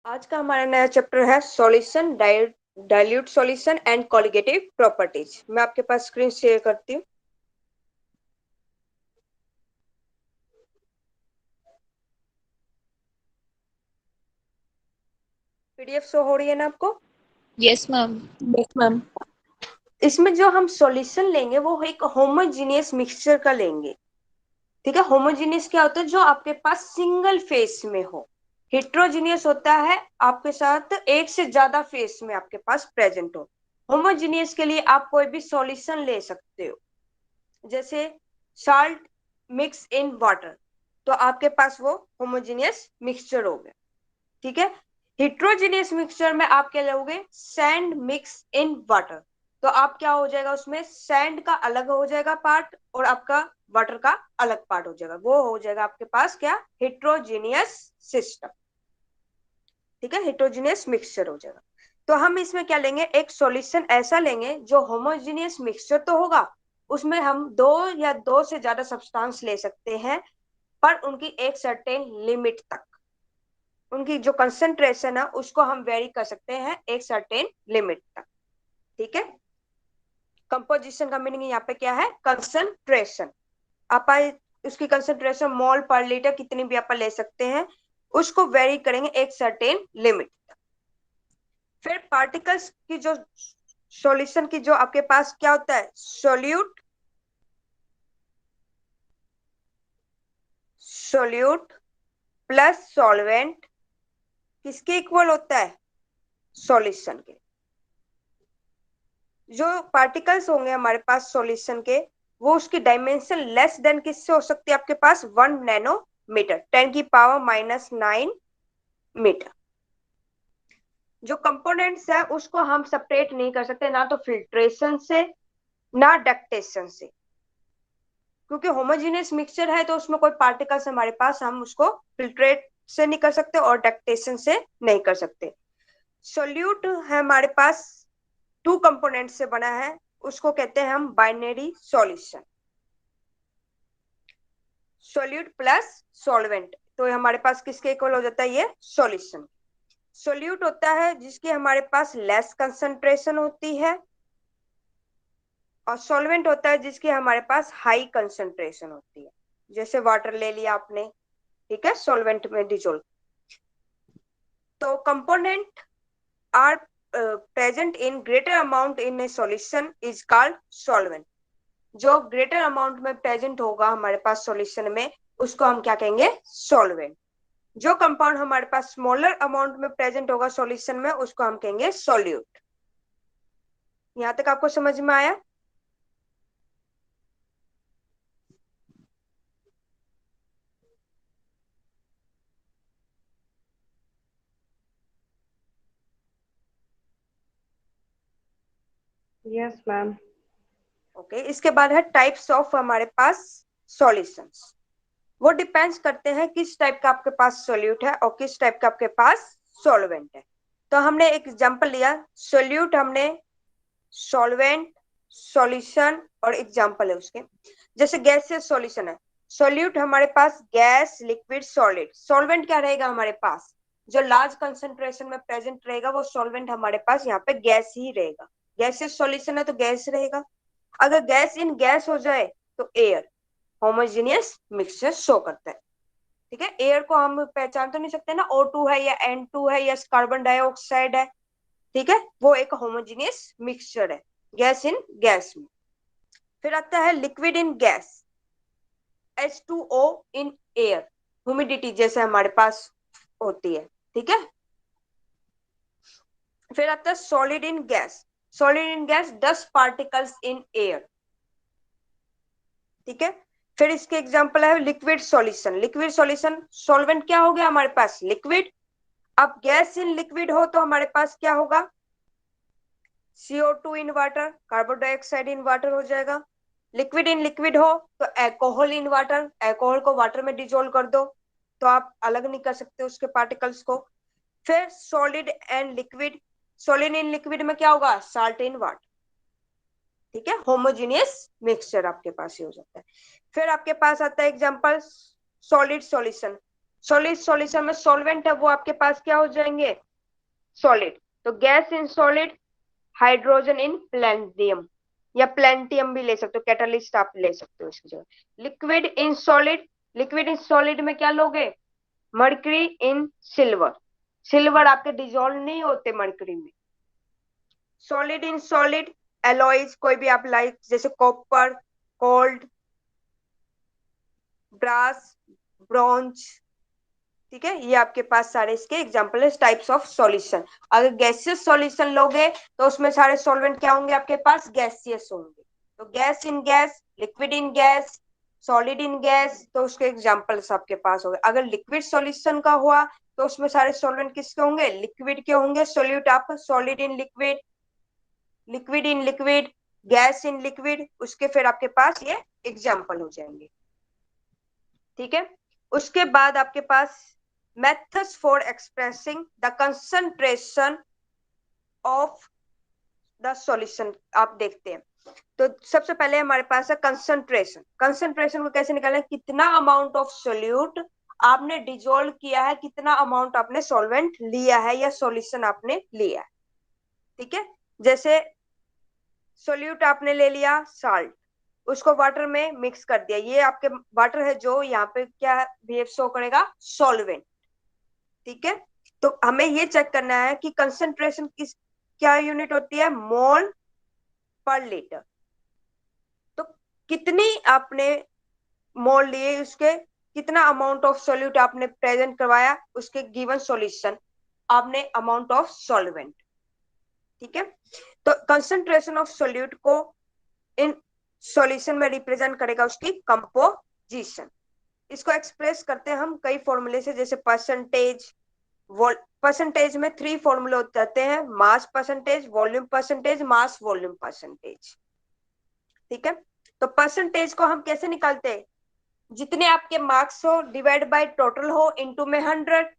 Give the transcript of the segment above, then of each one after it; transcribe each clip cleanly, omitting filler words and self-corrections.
आज का हमारा नया चैप्टर है solution, dilute solution and colligative properties. मैं आपके पास स्क्रीन शेयर करती हूँ। पीडीएफ शो हो रही है ना आपको? Yes ma'am. Yes ma'am. इसमें जो हम सॉल्यूशन लेंगे वो एक होमोजीनियस मिक्सचर का लेंगे। ठीक है, होमोजीनियस क्या होता है? जो आपके पास सिंगल फेस में हो। हेट्रोजीनियस होता है आपके साथ एक से ज्यादा फेस में आपके पास प्रेजेंट हो। होमोजीनियस के लिए आप कोई भी सॉल्यूशन ले सकते हो, जैसे साल्ट मिक्स इन वाटर, तो आपके पास वो होमोजीनियस मिक्सचर हो गया। ठीक है, हिट्रोजीनियस मिक्सचर में आप क्या लोगे? सैंड मिक्स इन वाटर, तो आप क्या हो जाएगा उसमें? सैंड का अलग हो जाएगा पार्ट और आपका वाटर का अलग पार्ट हो जाएगा। वो हो जाएगा आपके पास क्या? Heterogeneous system. ठीक है, हिट्रोजीनियस मिक्सचर हो जाएगा। तो हम इसमें क्या लेंगे? एक सॉल्यूशन ऐसा लेंगे जो होमोजीनियस मिक्सचर तो होगा, उसमें हम दो या दो से ज्यादा सब्सटेंस ले सकते हैं, पर उनकी एक सर्टेन लिमिट तक। उनकी जो कंसंट्रेशन है उसको हम वेरी कर सकते हैं एक सर्टेन लिमिट तक। ठीक है, कंपोजिशन का मीनिंग यहाँ पे क्या है? कंसंट्रेशन। आप उसकी कंसंट्रेशन मोल पर लीटर कितनी भी आप ले सकते हैं, उसको वेरी करेंगे एक सर्टेन लिमिट तक। फिर पार्टिकल्स की जो सॉल्यूशन की जो आपके पास क्या होता है? सोल्यूट, सोल्यूट प्लस सॉल्वेंट किसके इक्वल होता है? सॉल्यूशन के। जो पार्टिकल्स होंगे हमारे पास सॉल्यूशन के, वो उसकी डायमेंशन लेस देन किससे हो सकती है? आपके पास 1 नैनोमीटर, 10⁻⁹ मीटर। जो कंपोनेंट्स है उसको हम सेपरेट नहीं कर सकते, ना तो फिल्ट्रेशन से ना डक्टेशन से, क्योंकि होमोजेनियस मिक्सचर है तो उसमें कोई पार्टिकल्स हमारे पास, हम उसको फिल्ट्रेट से नहीं कर सकते और डक्टेशन से नहीं कर सकते। सोल्यूट है हमारे पास, टू कंपोनेंट से बना है, उसको कहते हैं हम binary solution. Solute plus solvent, तो हमारे पास किसके इक्वल हो जाता है? ये सॉल्यूशन। सोल्यूट होता है जिसकी हमारे पास लेस कंसंट्रेशन होती है, और सॉल्वेंट होता है जिसकी हमारे पास हाई कंसंट्रेशन होती है। जैसे वाटर ले लिया आपने, ठीक है, सॉल्वेंट में डिजोल्व। तो component are present in greater amount in a solution is called solvent. जो ग्रेटर अमाउंट में प्रेजेंट होगा हमारे पास सॉल्यूशन में, उसको हम क्या कहेंगे? सॉल्वेंट। जो कंपाउंड हमारे पास स्मॉलर अमाउंट में प्रेजेंट होगा सॉल्यूशन में, उसको हम कहेंगे सॉल्यूट। यहां तक आपको समझ में आया? Yes ma'am. ओके, इसके बाद है टाइप्स ऑफ हमारे पास सॉल्यूशंस। वो डिपेंड्स करते हैं किस टाइप का आपके पास सोल्यूट है और किस टाइप का आपके पास सॉल्वेंट है। तो हमने एक एग्जांपल लिया सोल्यूट, हमने सॉल्वेंट, सॉल्यूशन और एग्जांपल है उसके। जैसे गैसियस सॉल्यूशन है, सॉल्यूट हमारे पास गैस, लिक्विड, सॉलिड। सॉल्वेंट क्या रहेगा हमारे पास? जो लार्ज कंसंट्रेशन में प्रेजेंट रहेगा वो सॉल्वेंट हमारे पास यहाँ पे गैस ही रहेगा। गैसियस सॉल्यूशन है तो गैस रहेगा। अगर गैस इन गैस हो जाए तो एयर, होमोजेनियस मिक्सचर शो करता है। ठीक है, एयर को हम पहचान तो नहीं सकते ना, O2 है या N2 है या कार्बन डाइऑक्साइड है। ठीक है, वो एक होमोजेनियस मिक्सचर है, गैस इन गैस में। फिर आता है liquid in gas, H2O in air, humidity जैसे हमारे पास होती है। ठीक है, फिर आता है solid in gas. Solid in gas, dust particles in air. ठीक है, फिर इसके एग्जांपल है liquid solution. Liquid solution, solvent क्या हो गया हमारे पास? लिक्विड। अब गैस इन लिक्विड हो तो हमारे पास क्या होगा? CO2 in water, carbon dioxide in water हो जाएगा। लिक्विड इन लिक्विड हो तो एल्कोहल इन वाटर, एल्कोहल को वाटर में डिजोल्व कर दो तो आप अलग नहीं कर सकते उसके पार्टिकल्स को। फिर solid and liquid, solid in liquid में क्या होगा? Salt in water. ठीक है, होमोजीनियस मिक्सचर आपके पास ही हो जाता है। फिर आपके पास आता है example solid solution. Solid solution में सॉल्वेंट है वो आपके पास क्या हो जाएंगे, सॉलिड। तो gas in solid, hydrogen in platinum, या प्लेटियम भी ले सकते हो, कैटलिस्ट आप ले सकते हो इसकी जगह। Liquid in solid, liquid in solid में क्या लोगे, मर्करी इन सिल्वर, सिल्वर आपके डिजोल्व नहीं होते मर्करी में। सॉलिड इन सॉलिड, एलॉयज कोई भी आप लाइक जैसे कॉपर, गोल्ड, ब्रास, ब्रॉन्ज, ठीक है, ये आपके पास सारे इसके एग्जांपल है टाइप्स ऑफ सॉल्यूशन। अगर गैसियस सॉल्यूशन लोगे तो उसमें सारे सॉल्वेंट क्या होंगे आपके पास, गैसियस होंगे। तो gas in gas, liquid in gas, solid in gas, तो उसके एग्जांपल्स आपके पास हो गए। अगर लिक्विड सॉल्यूशन का हुआ तो उसमें सारे सॉल्वेंट किसके होंगे, लिक्विड के होंगे, सोल्यूट आप solid in liquid, liquid in liquid, gas in liquid, उसके फिर आपके पास ये एग्जाम्पल हो जाएंगे। ठीक है, उसके बाद आपके पास methods for expressing the concentration of the solution आप देखते हैं। तो सबसे पहले हमारे पास है कंसंट्रेशन। कंसंट्रेशन को कैसे निकालें, कितना अमाउंट ऑफ सोल्यूट आपने डिजोल्व किया है, कितना अमाउंट आपने सॉल्वेंट लिया है या सॉल्यूशन आपने लिया है। ठीक है, जैसे सोल्यूट आपने ले लिया साल्ट, उसको वाटर में मिक्स कर दिया, ये आपके वाटर है जो यहाँ पे क्या बिहेव शो करेगा, सॉल्वेंट। ठीक है, तो हमें ये चेक करना है कि कंसंट्रेशन किस क्या यूनिट होती है, मोल पर लीटर। तो कितनी आपने मोल लिए, उसके कितना अमाउंट ऑफ सोल्यूट आपने प्रेजेंट करवाया, उसके गिवन सॉल्यूशन आपने अमाउंट ऑफ सॉल्वेंट। ठीक है, तो कंसंट्रेशन ऑफ सोल्यूट को इन सॉल्यूशन में रिप्रेजेंट करेगा उसकी कंपोजिशन। इसको एक्सप्रेस करते हैं हम कई फॉर्मूले से, जैसे परसेंटेज, परसेंटेज में 3 फॉर्मूले होते हैं, mass percentage, volume percentage, mass volume percentage. ठीक है, तो परसेंटेज को हम कैसे निकालते हैं, जितने आपके मार्क्स हो डिवाइड बाय टोटल हो इनटू में 100,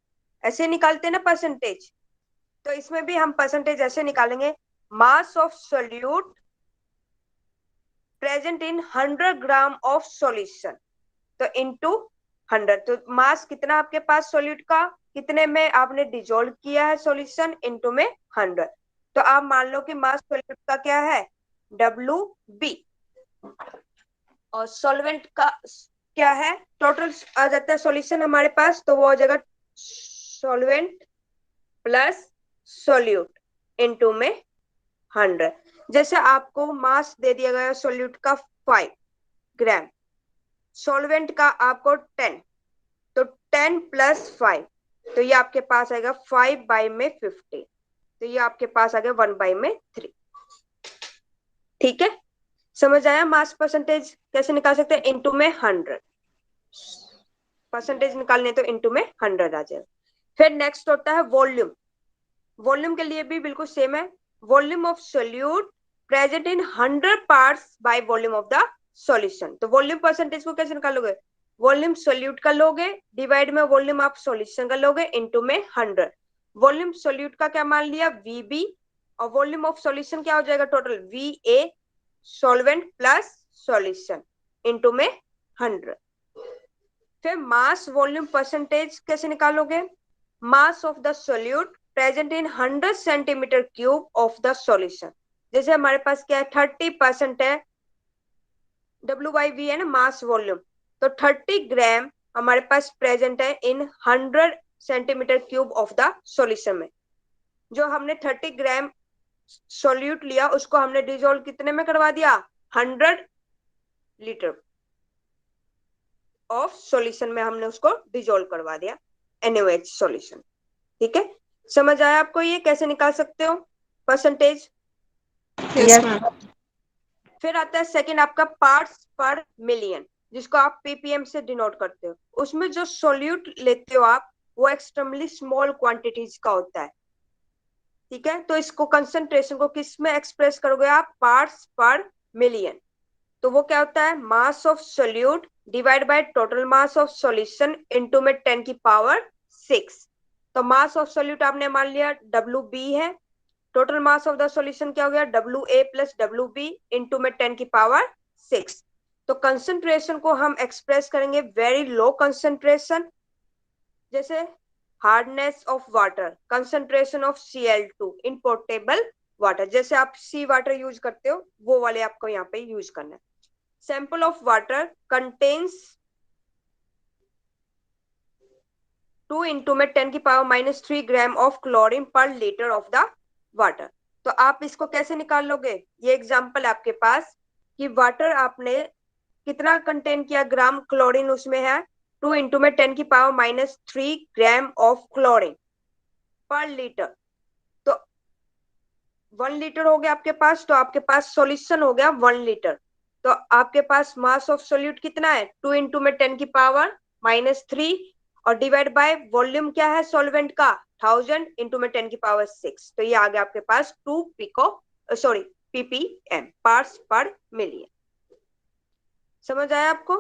ऐसे निकालते हैं ना परसेंटेज। तो इसमें भी हम परसेंटेज ऐसे निकालेंगे, mass of solute present in 100 gram of solution, तो इनटू 100, तो मास कितना आपके पास सोल्यूट का, कितने में आपने डिजोल्व किया है सॉल्यूशन, इनटू में 100। तो आप मान लो कि मास सोल्यूट का क्या है, WB, और सॉल्वेंट का क्या है, टोटल आ जाता है सॉल्यूशन हमारे पास, तो वो हो जाएगा सॉल्वेंट प्लस सोल्यूट इनटू में 100। जैसे आपको मास दे दिया गया सोल्यूट का 5 ग्राम, सॉल्वेंट का आपको 10, तो 10 प्लस 5, तो ये आपके पास आएगा 5 बाई में 50, तो ये आपके पास आ गया 1 बाई में 3। ठीक है, समझ आया मास परसेंटेज कैसे निकाल सकते हैं, इनटू में 100, परसेंटेज निकालने तो इनटू में 100 आ जाएगा। फिर नेक्स्ट होता है वॉल्यूम। वॉल्यूम के लिए भी बिल्कुल सेम है, volume of solute present in 100 parts bye volume of the solution. तो वॉल्यूम परसेंटेज को कैसे निकालोगे, वॉल्यूम सोल्यूट का लोगे डिवाइड में वॉल्यूम आप सॉल्यूशन का लोगे इनटू में 100। वॉल्यूम सोल्यूट का क्या मान लिया, VB, और वॉल्यूम ऑफ सॉल्यूशन क्या हो जाएगा total, VA, solvent plus solution into में 100। फिर मास वॉल्यूम परसेंटेज कैसे निकालोगे, मास of the solute present in 100 centimetre cube of the solution. जैसे हमारे पास क्या है 30% है, W/V है ना मास वॉल्यूम, तो 30 ग्राम हमारे पास प्रेजेंट है इन 100 centimetre cube of the solution में। जो हमने 30 ग्राम सोल्यूट लिया उसको हमने डिजोल्व कितने में करवा दिया, 100 लीटर ऑफ सॉल्यूशन में हमने उसको डिजोल्व करवा दिया, NaOH सॉल्यूशन। ठीक है, समझ आया आपको ये कैसे निकाल सकते हो परसेंटेज। Yes ma'am. फिर आता है सेकंड आपका पार्ट्स पर मिलियन, जिसको आप ppm से डिनोट करते हो। उसमें जो सोल्यूट लेते हो आप वो एक्सट्रीमली स्मॉल क्वांटिटीज का होता है। ठीक है, तो इसको कंसंट्रेशन को किस में एक्सप्रेस करोगे आप, पार्ट्स पर मिलियन। तो वो क्या होता है, mass of solute divide by total mass of solution into में 10 की पावर 6। तो मास ऑफ सोल्यूट आपने मान लिया WB है, total mass of the solution क्या हो गया, WA प्लस WB इनटू में 10 की पावर 6। तो कंसंट्रेशन को हम एक्सप्रेस करेंगे वेरी लो कंसंट्रेशन जैसे hardness of water, concentration of Cl2 in portable water, जैसे आप सी वाटर यूज करते हो वो वाले आपको यहाँ पे यूज करना है। Sample of water contains 2 into में 10⁻³ ग्राम ऑफ क्लोरीन पर लीटर ऑफ द वाटर। तो आप इसको कैसे निकाल लोगे, ये एग्जांपल आपके पास कि वाटर आपने कितना कंटेन किया ग्राम क्लोरीन उसमें है, 2 इंटू में 10⁻³ ग्राम ऑफ क्लोरीन पर लीटर। तो 1 लीटर हो गया आपके पास, तो आपके पास सॉल्यूशन हो गया 1 लीटर। तो आपके पास मास ऑफ सोल्यूट कितना है, 2 इंटू में 10⁻³ और डिवाइड बाय वॉल्यूम क्या है सॉल्वेंट का, 1000 इंटू में 10⁻6। तो ये आ गया आपके पास 2 ppm पार्ट्स पर मिलियन। समझ आया आपको?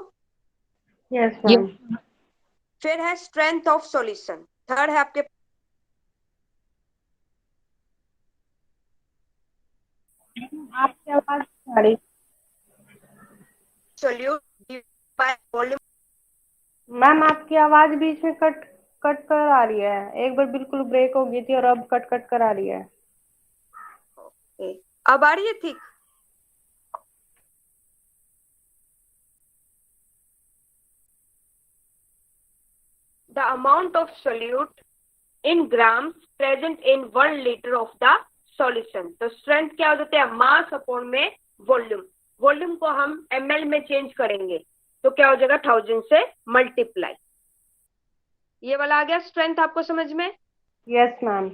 Yes ma'am. फिर है स्ट्रेंथ ऑफ सॉल्यूशन, थर्ड है आपके आपकी आवाज आ रही। Solute by volume. मैम आपकी आवाज बीच में कट कट कर आ रही है, एक बार बिल्कुल ब्रेक हो गई थी और अब कट कट कर आ रही है। अब आ रही है ठीक? The amount of solute in grams present in 1 liter of the solution। तो स्ट्रेंथ क्या हो जाता है, मास अपॉन में वॉल्यूम। वॉल्यूम को हम ml में चेंज करेंगे तो क्या हो जाएगा 1000 से मल्टीप्लाई। ये वाला आ गया स्ट्रेंथ आपको समझ में? Yes ma'am.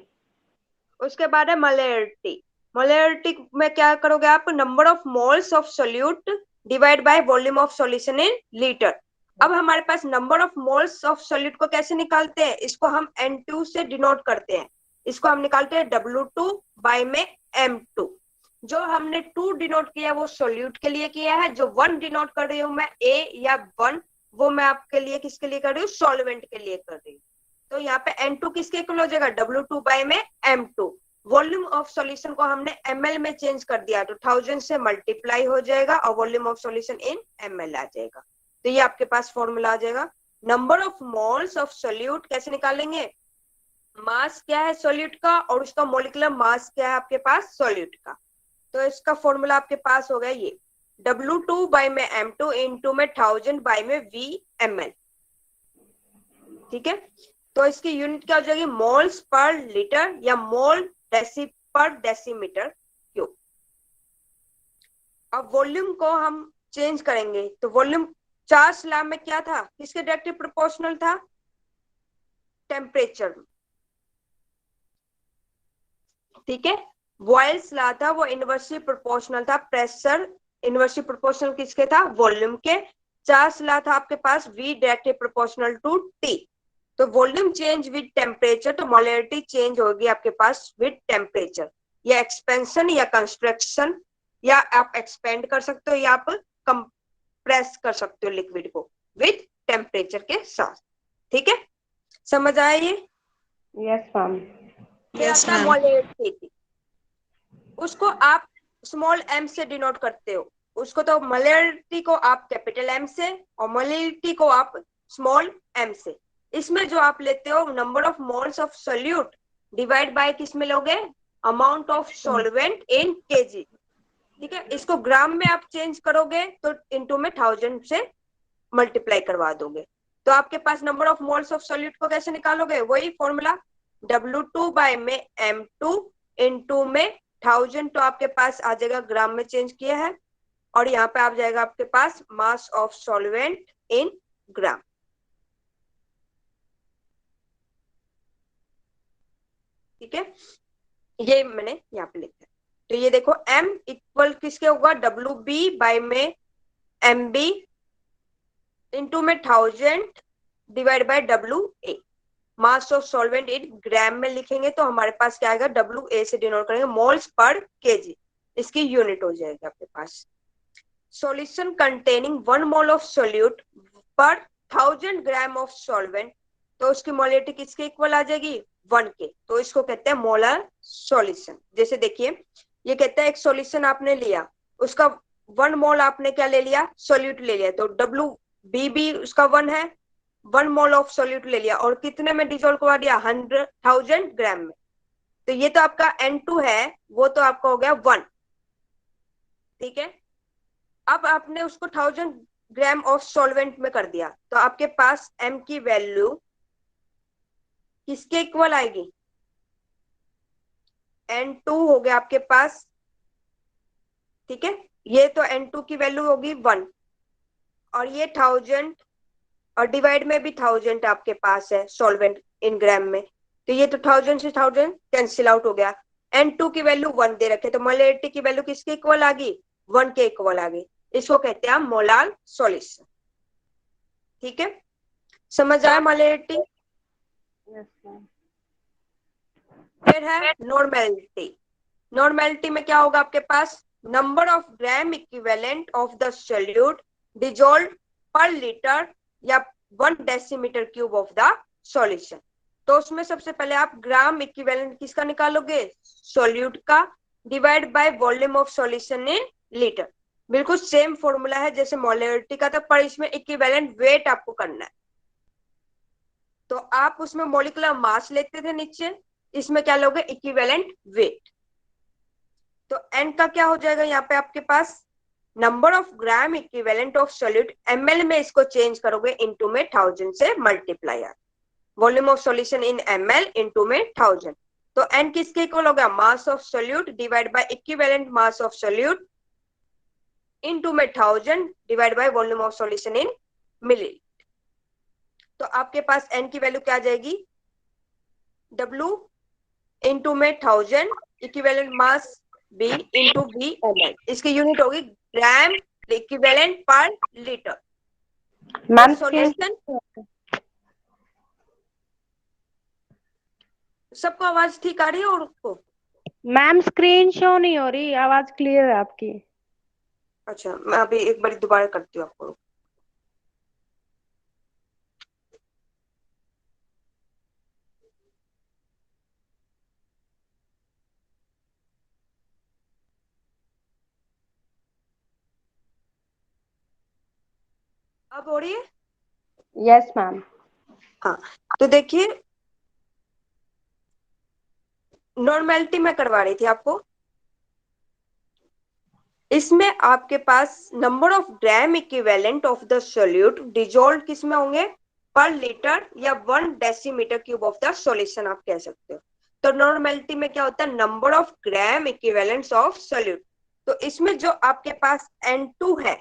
उसके बाद है मोलैरिटी। मोलैरिटी में क्या करोगे आप, number of moles of solute divide by volume of solution in litre. अब हमारे पास number of moles of solute को कैसे निकालते हैं, इसको हम N2 से डिनोट करते हैं। इसको हम निकालते हैं W2 बाय में M2। जो हमने 2 डिनोट किया वो सोल्यूट के लिए किया है, जो 1 डिनोट कर रही हूँ मैं A या 1 वो मैं आपके लिए किसके लिए कर रही हूँ, सॉल्वेंट के लिए कर रही हूँ। तो यहाँ पे N2 किसके इक्वल हो जाएगा, W2 बाय में M2। वॉल्यूम ऑफ सॉल्यूशन को हमने ml में चेंज कर दिया तो 1000 से मल्टीप्लाई हो जाएगा और volume of solution in ml आ जाएगा। तो ये आपके पास फॉर्मूला आ जाएगा। Number of moles of solute कैसे निकालेंगे, मास क्या है सोल्यूट का और उसका मोलिकुलर मास क्या है आपके पास सोल्यूट का। तो इसका फॉर्मूला आपके पास हो गया ये W2 बाय में M2 इंटू में 1000 बाय में VmL। ठीक है, तो इसकी यूनिट क्या हो जाएगी, मोल्स पर लीटर या मोल डेसी पर डेसीमीटर क्यूब। अब वॉल्यूम को हम चेंज करेंगे तो वॉल्यूम 4 स्लैब में क्या था, किसके डायरेक्टली प्रोपोर्शनल था, टेम्परेचर। ठीक है, बॉयल्स लॉ था वो इनवर्सली प्रोपोर्शनल था, प्रेशर इनवर्सली प्रोपोर्शनल किसके था, वॉल्यूम के। चार्ल्स लॉ था आपके पास V directly proportional to T। तो वॉल्यूम चेंज विद टेम्परेचर, तो मोलैरिटी चेंज होगी आपके पास विद टेम्परेचर। या एक्सपेंशन या कंस्ट्रक्शन, या आप एक्सपेंड कर सकते हो या आप कंप्रेस कर सकते हो लिक्विड को विद टेम्परेचर के साथ। ठीक है, समझ आया ये? Yes ma'am. फिर आता है मोलैरिटी, उसको आप स्मॉल m से डिनोट करते हो। उसको तो मोलैरिटी को आप कैपिटल M से और मोलैरिटी को आप स्मॉल m से। इसमें जो आप लेते हो number of moles of solute divide bye किस में लोगे, amount of solvent in kg। ठीक है, इसको ग्राम में आप चेंज करोगे तो इनटू में 1000 से मल्टीप्लाई करवा दोगे। तो आपके पास number of moles of solute को कैसे निकालोगे, वही फॉर्मूला W2 बाय में M2 इनटू में 1000। तो आपके पास आ जाएगा, ग्राम में चेंज किया है, और यहाँ पे आ जाएगा आपके पास मास ऑफ सॉल्वेंट इन ग्राम। ठीक है, ये मैंने यहाँ पे लिखा है। तो ये देखो M इक्वल किसके होगा, WB बाय में MB इनटू में 1000 divide by WA। Mass of solvent in gram में लिखेंगे तो हमारे पास क्या आएगा, WA से डिनोट करेंगे मोल्स पर kg, इसकी यूनिट हो जाएगी आपके पास। Solution containing 1 mole of solute पर 1000 ग्राम ऑफ सॉल्वेंट, तो उसकी मोलैरिटी किसके इक्वल आ जाएगी, 1 के। तो इसको कहते हैं मोलर सॉल्यूशन। जैसे देखिए ये कहता है एक सॉल्यूशन आपने लिया, उसका 1 मोल आपने क्या ले लिया, सोल्यूट ले लिया, तो WB भी उसका 1 है 1 मोल ऑफ सॉल्यूट ले लिया और कितने में डिजोल्व करवा दिया, 100,000 ग्राम में। तो ये तो आपका N2 है, वो तो आपका हो गया 1। ठीक है, अब आपने उसको 1000 ग्राम ऑफ सॉल्वेंट में कर दिया, तो आपके पास M की वैल्यू किसके इक्वल आएगी, N2 हो गया आपके पास। ठीक है, ये तो N2 की वैल्यू होगी 1, और ये 1000 और डिवाइड में भी 1000 आपके पास है सॉल्वेंट इन ग्राम में, तो ये तो 1000 से 1000 कैंसिल आउट हो गया। N2 की वैल्यू 1 दे रखे, तो मोलैरिटी की वैल्यू किसके इक्वल आ गई, 1 के इक्वल आ गई। इसको कहते हैं मोलार सॉल्यूशन। ठीक है, समझ आया मोलैरिटी। Yes ma'am. फिर है नॉर्मेलिटी। नॉर्मेलिटी में क्या होगा आपके पास, number of gram equivalent of the solute dissolve पर लीटर या 1 decimeter cube of the solution. तो उसमें सबसे पहले आप ग्राम इक्विवेलेंट किसका निकालोगे, सोल्यूट का, divide by volume of solution in litre. बिल्कुल सेम फॉर्मूला है जैसे मोलैरिटी का था, पर इसमें इक्विवेलेंट वेट आपको करना है। तो आप उसमें मॉलिक्यूलर मास लेते थे नीचे, इसमें क्या लोगे, इक्विवेलेंट वेट। तो एन का क्या हो जाएगा यहाँ पे आपके पास, number of gram equivalent of solute, ml में इसको चेंज करोगे इनटू में 1000 से multiply, volume of solution in ml into में 1000। तो एन किसके इक्वल होगा, mass of solute divide by equivalent mass of solute into में 1000 divide by volume of solution in मिली। तो आपके पास एन की वैल्यू क्या आ जाएगी, W इंटू में 1000 equivalent mass B into V ml, इसकी यूनिट होगी ग्राम इक्विवेलेंट पर लीटर। तो मैम स्क्रीन, सॉल्यूशन, सबको आवाज ठीक आ रही है और उसको, मैम स्क्रीन शो नहीं हो रही, आवाज क्लियर है आपकी। अच्छा मैं अभी एक बार दोबारा करती हूँ आपको। अब हो रही है, यस मैम। हाँ। तो देखिए, नॉर्मेलिटी में करवा रही थी आपको, इसमें आपके पास number of gram equivalent of the solute dissolve किस में होंगे, पर लीटर या 1 decimeter cube of the solution आप कह सकते हो। तो नॉर्मेलिटी में क्या होता है, number of gram equivalents of solute. तो इसमें जो आपके पास N2 है,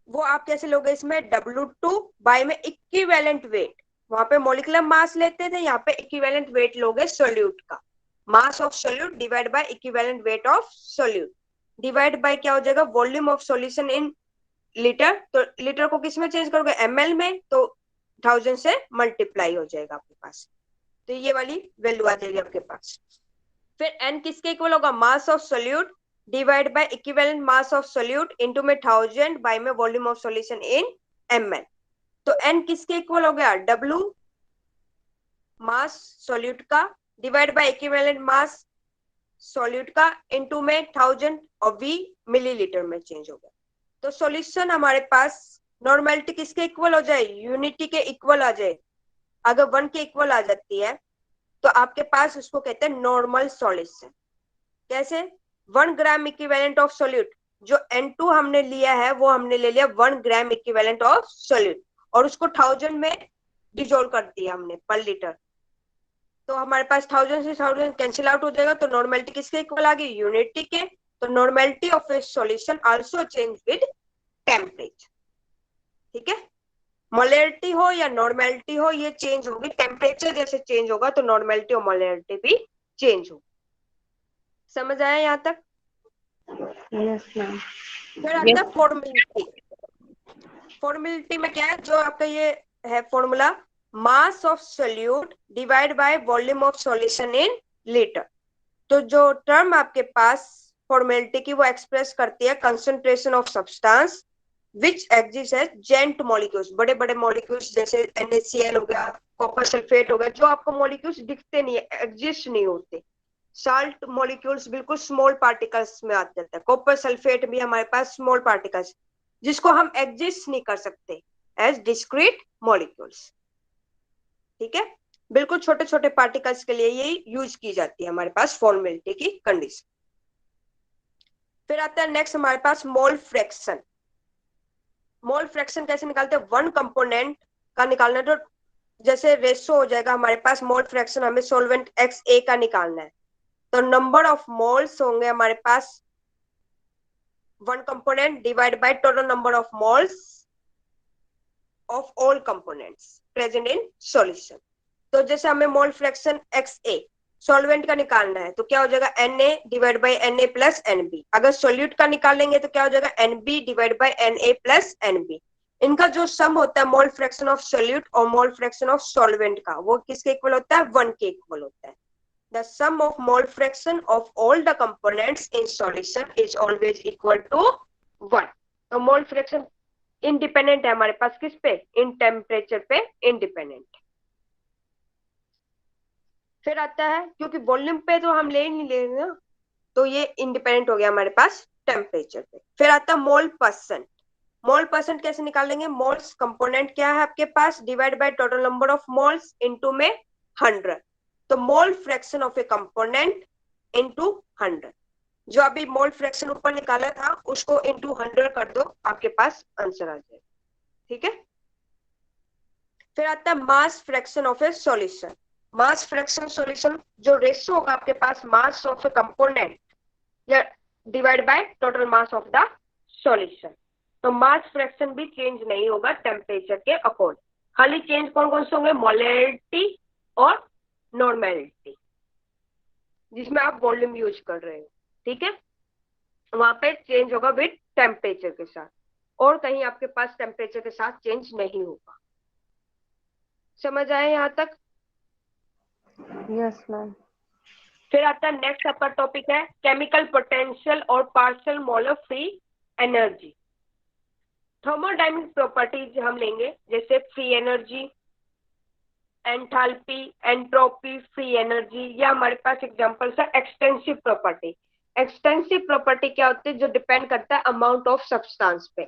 वो आप कैसे लोगे, इसमें W2 बाय में इक्विवेलेंट वेट, वहां पे मॉलिक्यूलर मास लेते थे, यहाँ पे इक्विवेलेंट वेट लोगे सोल्यूट का, mass of solute divide by equivalent weight of solute, divide bye क्या हो जाएगा, volume of solution in litre. तो लीटर को किस में चेंज करोगे, ml में, तो 1000 से मल्टीप्लाई हो जाएगा आपके पास, तो ये वाली वैल्यू आ जाएगी आपके पास। फिर n किसके इक्वल होगा, mass of solute divide by equivalent mass of solute into में 1000 बाय में volume of solution in ml। तो n किसके इक्वल हो गया, W मास सॉल्यूट का divide by equivalent mass solute का इनटू में 1000 और V मिलीलीटर में चेंज हो गया। तो सॉल्यूशन हमारे पास नॉर्मेलिटी किसके इक्वल हो जाए, यूनिटी के इक्वल आ जाए। अगर 1 के इक्वल आ जाती है तो आपके पास उसको कहते हैं नॉर्मल सॉल्यूशन। कैसे, 1 ग्राम इक्विवेलेंट ऑफ सोल्यूट, जो N2 हमने लिया है वो हमने ले लिया 1 ग्राम इक्विवेलेंट ऑफ सोल्यूट, और उसको 1000 में डिजोल्व कर दिया हमने पर लीटर। तो हमारे पास 1000 से 1000 कैंसिल आउट हो जाएगा, तो नॉर्मेलिटी किसके इक्वल आ गई, यूनिटी के। तो normality of A solution also change with temperature. ठीक है, मोलैरिटी हो या नॉर्मेलिटी हो, ये चेंज होगी, टेम्परेचर जैसे चेंज होगा तो नॉर्मेलिटी और मोलैरिटी भी चेंज होगी। समझ आया यहाँ तक। Yes ma'am. फिर आता है फॉर्मेलिटी। फॉर्मेलिटी में क्या है, जो आपका ये है formula, mass of solute divide by volume of solution in litre. तो जो टर्म आपके पास फॉर्मेलिटी की, वो एक्सप्रेस करती है concentration of substance which exist है जेंट मॉलिक्यूल्स, बड़े बड़े मॉलिक्यूल्स जैसे NaCl हो गया, कॉपर सल्फेट हो गया, जो आपको मॉलिक्यूल्स दिखते नहीं है, एग्जिस्ट नहीं होते। साल्ट मॉलिक्यूल्स बिल्कुल स्मॉल पार्टिकल्स में आ जाता है, कॉपर सल्फेट भी हमारे पास स्मॉल पार्टिकल्स, जिसको हम एग्जिस्ट नहीं कर सकते, एज डिस्क्रीट मॉलिक्यूल्स। ठीक है, बिल्कुल छोटे छोटे पार्टिकल्स के लिए ये यूज की जाती है हमारे पास फॉर्मेलिटी की कंडीशन। फिर आता है नेक्स्ट हमारे पास मोल फ्रैक्शन। मोल फ्रैक्शन कैसे निकालते हैं? वन कंपोनेंट का निकालना है, तो जैसे रेशो हो जाएगा हमारे पास मोल फ्रैक्शन, हमें सॉल्वेंट XA का निकालना है, तो नंबर ऑफ मोल्स होंगे हमारे पास one component divide by total number of moles of all components present in solution. तो जैसे हमें मोल फ्रैक्शन XA सॉल्वेंट का निकालना है, तो क्या हो जाएगा Na divide by Na plus Nb। अगर सोल्यूट का निकालेंगे तो क्या हो जाएगा Nb divide by Na plus Nb। इनका जो सम होता है मोल फ्रैक्शन ऑफ सोल्यूट और मोल फ्रैक्शन ऑफ सॉल्वेंट का, वो किसके इक्वल होता है? 1 के इक्वल होता है। The sum of mole fraction of all the components in solution is always equal to 1। तो मोल फ्रैक्शन इंडिपेंडेंट है हमारे पास किस पे? इन टेम्परेचर पे इंडिपेंडेंट। फिर आता है, क्योंकि वॉल्यूम पे तो हम ले नहीं ले रहे ना, तो ये इंडिपेंडेंट हो गया हमारे पास टेम्परेचर पे। फिर आता है मोल परसेंट। मोल परसेंट कैसे निकालेंगे? मोल्स कंपोनेंट क्या है आपके पास, divide by total number of moles into में 100। तो mole fraction of A component into 100, जो अभी मोल फ्रैक्शन ऊपर निकाला था उसको इनटू 100 कर दो, आपके पास आंसर आ जाएगा। ठीक है, फिर आता है mass fraction of A solution. Mass fraction solution जो रेशियो होगा आपके पास मास ऑफ ए कंपोनेंट या divide by total mass of the solution. तो मास फ्रैक्शन भी चेंज नहीं होगा टेम्परेचर के अकॉर्डिंग, खाली चेंज कौन कौन से होंगे? मोलैरिटी और नॉर्मेलिटी, जिसमें आप वॉल्यूम यूज कर रहे हो। ठीक है, वहां पे चेंज होगा विद टेम्परेचर के साथ, और कहीं आपके पास टेम्परेचर के साथ चेंज नहीं होगा। समझ आए यहाँ तक? Yes ma'am. फिर आता है नेक्स्ट आपका टॉपिक है केमिकल पोटेंशियल और partial molar free energy. Thermodynamic properties हम लेंगे, जैसे free energy, enthalpy, entropy, free energy, या हमारे पास एग्जांपल्स है एक्सटेंसिव प्रॉपर्टी। एक्सटेंसिव प्रॉपर्टी क्या होती है? जो डिपेंड करता है अमाउंट ऑफ सब्सटेंस पे।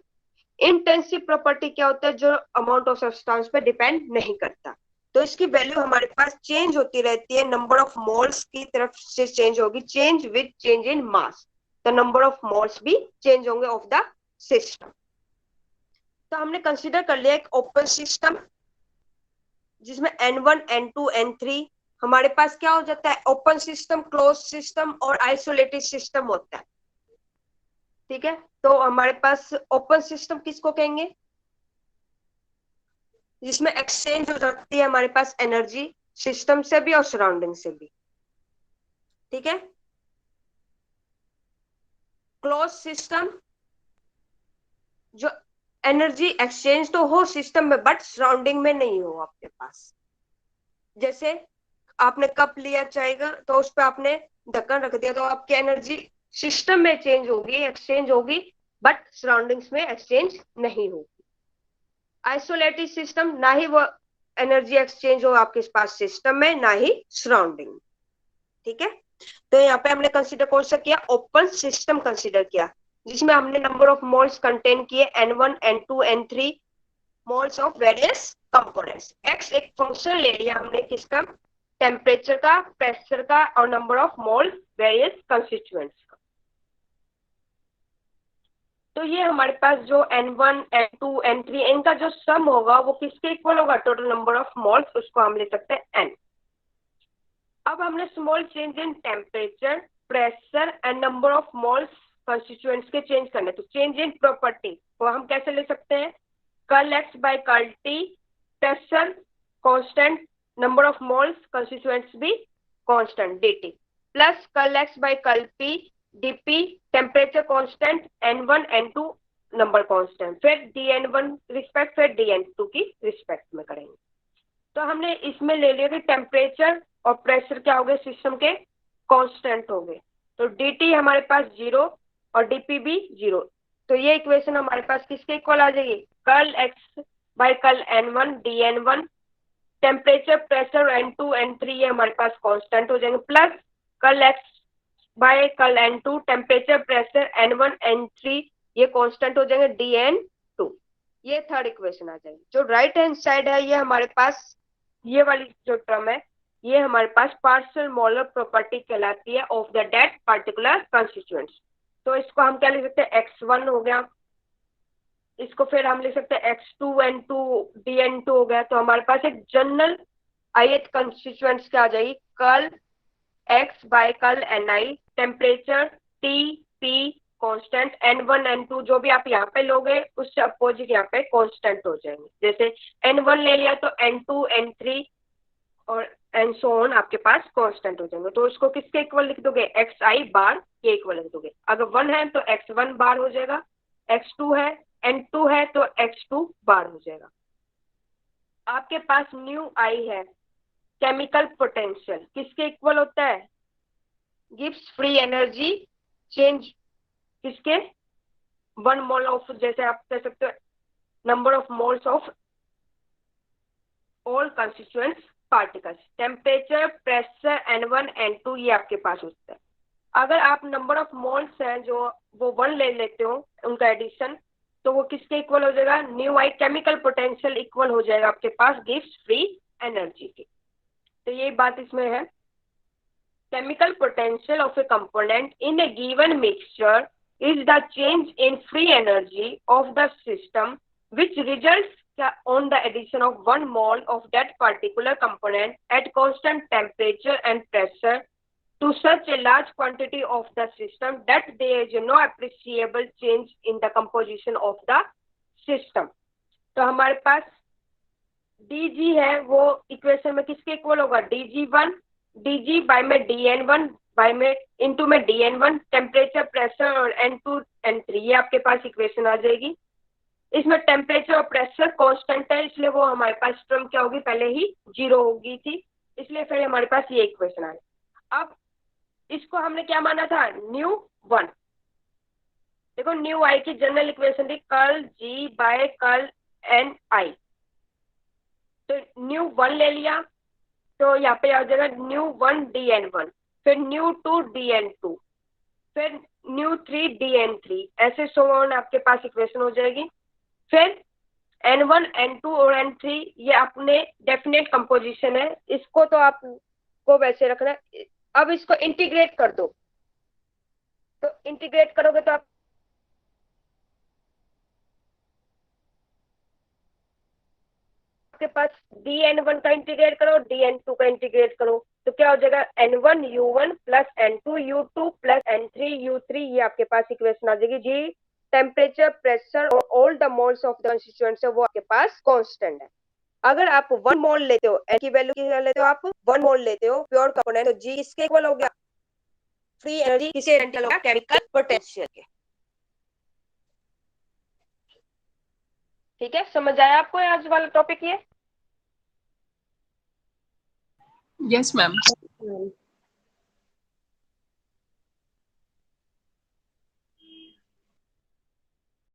इंटेंसिव प्रॉपर्टी क्या होता है? जो अमाउंट ऑफ सब्सटेंस पे डिपेंड नहीं करता। तो इसकी वैल्यू हमारे पास चेंज होती रहती है, नंबर ऑफ मोल्स की तरफ से चेंज होगी, चेंज विद चेंज इन मास। तो नंबर ऑफ मोल्स भी चेंज होंगे ऑफ द सिस्टम। तो हमने कंसीडर कर लिया एक ओपन सिस्टम, जिसमें N1 N2 N3 हमारे पास क्या हो जाता है? ओपन सिस्टम, क्लोज सिस्टम और आइसोलेटेड सिस्टम होता है। ठीक है, तो हमारे पास ओपन सिस्टम किसको कहेंगे? जिसमें एक्सचेंज हो जाती है हमारे पास एनर्जी सिस्टम से भी और सराउंडिंग से भी। ठीक है, क्लोज सिस्टम, जो एनर्जी एक्सचेंज तो हो सिस्टम में बट सराउंडिंग में नहीं हो आपके पास। जैसे आपने कप लिया चाहेगा तो उस पर आपने ढक्कन रख दिया, तो आपकी एनर्जी सिस्टम में चेंज होगी, एक्सचेंज होगी, बट सराउंडिंग्स में एक्सचेंज नहीं होगी। आइसोलेटेड सिस्टम, ना ही वो एनर्जी एक्सचेंज हो आपके पास सिस्टम में, ना ही सराउंडिंग। ठीक है, तो यहाँ पे हमने कंसीडर कौन सा किया? ओपन सिस्टम कंसीडर किया, जिसमें हमने नंबर ऑफ मोल्स कंटेन किए N1 N2 N3 moles of various components. X एक फंक्शन ले लिया हमने किसका? टेम्परेचर का, प्रेशर का और number of moles various constituents का। तो ये हमारे पास जो N1 N2 N3 इनका जो सम होगा वो किसके इक्वल होगा? टोटल नंबर ऑफ मोल्स, उसको हम ले सकते हैं N। अब हमने small change in temperature, pressure and number of moles constituents के चेंज करने, तो चेंज इन प्रॉपर्टी वो हम कैसे ले सकते हैं? Curl X by curl T, pressure constant, number of moles constituents भी constant dt, plus curl X by curl P dp, temperature constant, n1 n2 number constant, फिर dn1 रिस्पेक्ट, फिर dn2 की रिस्पेक्ट में करेंगे। तो हमने इसमें ले लिया कि टेम्परेचर और प्रेशर क्या हो गए? सिस्टम के कांस्टेंट हो गए, तो dt हमारे पास 0 और dp भी 0। तो ये इक्वेशन हमारे पास किसके इक्वल आ जाएगी? Curl x by curl n1 dn1, temperature, pressure n2 n3 ये हमारे पास कांस्टेंट हो जाएंगे, plus curl x by curl n2, temperature, pressure n1 n3 ये कांस्टेंट हो जाएंगे dn2। ये थर्ड इक्वेशन आ जाएगी। जो राइट हैंड साइड है ये हमारे पास, ये वाली जो टर्म है ये हमारे पास पार्शियल मोलर प्रॉपर्टी कहलाती है of the that particular constituents. तो इसको हम क्या लिख सकते हैं, x1 हो गया, इसको फिर हम लिख सकते हैं x2n2 dn2 हो गया। तो हमारे पास एक जनरल ith कंस्टिट्यूएंट्स क्या आ जाएगी, curl x by curl ni, temperature T P constant, n1 n2 जो भी आप यहाँ पे लोगे उससे अपोजिट यहाँ पे कांस्टेंट हो जाएंगे। जैसे n1 ले लिया तो n2 n3 और एंड सो ऑन आपके पास कांस्टेंट हो जाएंगे। तो इसको किसके इक्वल लिख दोगे, xi बार के इक्वल लिख दोगे। अगर 1 है तो x1 बार हो जाएगा, x2 है n2 है तो x2 बार हो जाएगा। आपके पास न्यू आई है, केमिकल पोटेंशियल किसके इक्वल होता है, गिव्स फ्री एनर्जी चेंज किसके, 1 मोल ऑफ, जैसे आप कह सकते हो number of moles of all constituents particles. Temperature, pressure, n1 n2 ये आपके पास होता है। अगर आप नंबर ऑफ मोल्स हैं जो वो 1 ले लेते हो उनका एडिशन, तो वो किसके इक्वल हो जाएगा, न्यू आई केमिकल पोटेंशियल इक्वल हो जाएगा आपके पास गिव्स फ्री एनर्जी के। तो ये बात इसमें है, chemical potential of a component in a given mixture is the change in free energy of the system which results on the addition of 1 mole of that particular component at constant temperature and pressure to such a large quantity of the system that there is no appreciable change in the composition of the system। तो हमारे पास dg है वो equation में किसके equal होगा, dg1 dg bye में dn1 bye में into में dn1, टेम्परेचर, प्रेशर और n2 n3 ये आपके पास इक्वेशन आ जाएगी। इसमें टेम्परेचर और प्रेशर कांस्टेंट है इसलिए वो हमारे पास टर्म क्या होगी, पहले ही 0 होगी थी, इसलिए फिर हमारे पास ये इक्वेशन आए। अब इसको हमने क्या माना था, न्यू 1। देखो न्यू आई की जनरल इक्वेशन थी curl g by curl n i, तो न्यू 1 ले लिया तो यहाँ पे आ जाएगा न्यू 1 dn1, फिर न्यू 2 dn2, फिर न्यू 3 dn3, ऐसे सो ऑन आपके पास इक्वेशन हो जाएगी। फिर n1 n2 और n3 ये अपने डेफिनेट कंपोजिशन है, इसको तो आपको वैसे रखना है। अब इसको इंटीग्रेट कर दो, तो इंटीग्रेट करोगे तो आप आपके पास dn1 का इंटीग्रेट करो, dn2 का इंटीग्रेट करो, तो क्या हो जाएगा n1 u1 plus n2 u2 plus n3 u3 ये आपके पास इक्वेशन आ जाएगी। जी टेम्परेचर, प्रेशर और all the moles of the constituents है वो आपके पास कांस्टेंट है। अगर आप 1 मोल लेते हो, n की वैल्यू कितना लेते हो, आप 1 मोल लेते हो प्योर कंपोनेंट, तो जी इसके इक्वल हो गया फ्री एनर्जी, किसे इक्वल होगा, केमिकल पोटेंशियल के। ठीक है, समझ आया आपको आज वाला टॉपिक ये? Yes ma'am.